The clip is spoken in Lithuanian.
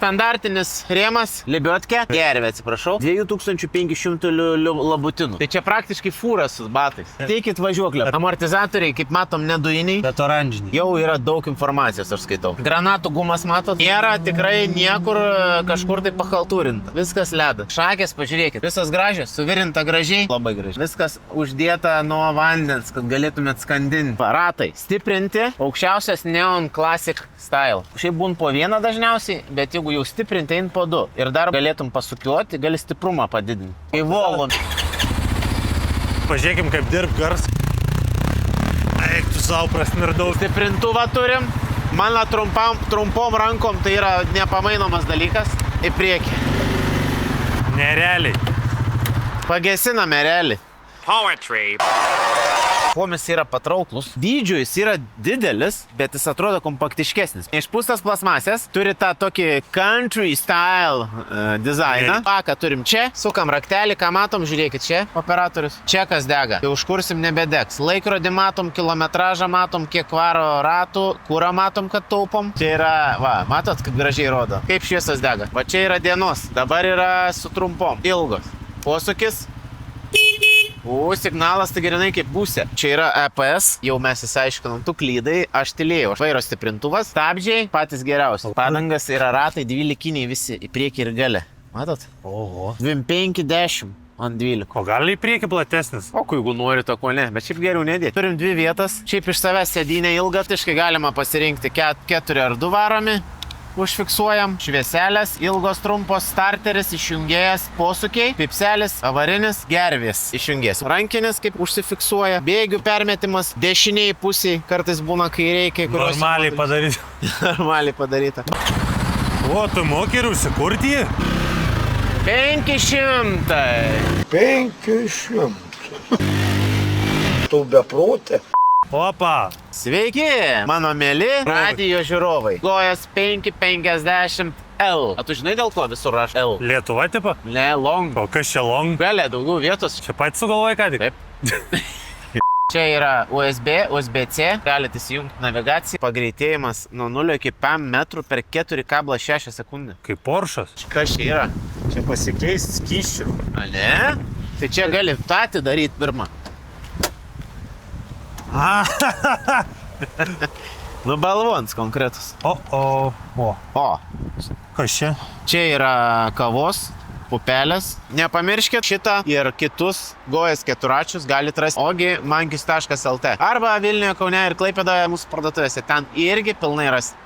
standartinis rėmas, libiotke, gervė, atsiprašau, 2500 labutinų. Tai čia praktiškai fūras su batais. Teikit važiuoklę. Amortizatoriai, kaip matom, nedujiniai, bet oranžiniai. Jau yra daug informacijos, aš skaitau. Granatų gumas, matot, nėra tikrai niekur kažkur tai pachaltūrinta. Viskas ledas. Šakės, pažiūrėkit, visas gražios, suvirinta gražiai, labai gražiai. Viskas uždėta nuo vandens, kad galėtumėt skandinti. Ratai stiprinti, aukščiausias Neon Classic Style. Šiaip būn po vieną dažniausiai, bet jeigu jau stiprinti, ein po du. Ir dar galėtum pasukiuoti, gali stiprumą padidinti. Kai Volvo. Pažiūrėkim, kaip dirb gars. Eik, tu savo prasmirdau. Stiprintuvą turim. Mano trumpom rankom tai yra nepamainomas dalykas. Į priekį. Nerealiai. Pagesiname realiai. Poetry. Kuomis yra patrauklus. Dydžiu jis yra didelis, bet jis atrodo kompaktiškesnis. Išpūstas plasmasės, turi tą tokį country style dizainą. Paką turim čia, sukam raktelį, ką matom, žiūrėkit čia, operatorius. Čia kas dega, tai užkursim nebedegs. Laikrodį matom, kilometražą matom, kiek varo ratų, kurą matom, kad taupom. Čia yra, va, matot, kaip gražiai rodo, kaip šviesas dega. Va čia yra dienos, dabar yra su trumpom, ilgos. Posūkis. Signalas tai gerinai kaip pusė. Čia yra EPS, jau mes įsiaiškinom, tu klydai, aš tylėjau. Vairo stiprintuvas, stabdžiai, patys geriausi. Padangas yra ratai 12 visi, į priekį ir gale. Matot? Oho. 25-10 ant 12. O gali į priekį platesnis? O jeigu nori to ko ne, bet šiaip geriau nedėti. Turim 2 vietas, šiaip iš savęs sėdynė ilga, tiškai galima pasirinkti 4 ar 2 varomi. Užfiksuojam švieselės, ilgos trumpos, starteris, išjungėjas, posūkiai, pipselis, avarinis, gervės išjungės. Rankinis kaip užsifiksuoja, bėgių permetimas, dešiniai pusiai, kartais būna kairiai, kai kurios. Normaliai padaryta. Normaliai padaryta. O, tu moki ir užsikurti jį? 500. 500. Tu beprotė. Opa. Sveiki, mano mėly radijo žiūrovai. Gojas 550L. A tu žinai dėl ko visur raš L? Lietuva tipo? Ne, long. O kas čia long? Galia, daugiau vietos. Čia pat sugalvoji ką tik? Taip. Čia yra USB, USB-C, galite įsijungti navigaciją. Pagreitėjimas nuo 0 iki 5 metrų per 4,6 sekundę. Kaip Poršas. Kas čia yra? Čia pasikeis skysčių. A ne? Tai čia gali tatį daryti pirmą. Nubalvons konkretus. O. Kas čia? Čia yra kavos pupelės. Nepamirškit šitą ir kitus Gojas keturračius galite rasti ogimangis.lt arba Vilniuje, Kaune ir Klaipėdoje mūsų parduotuvėse. Ten irgi pilnai rasti.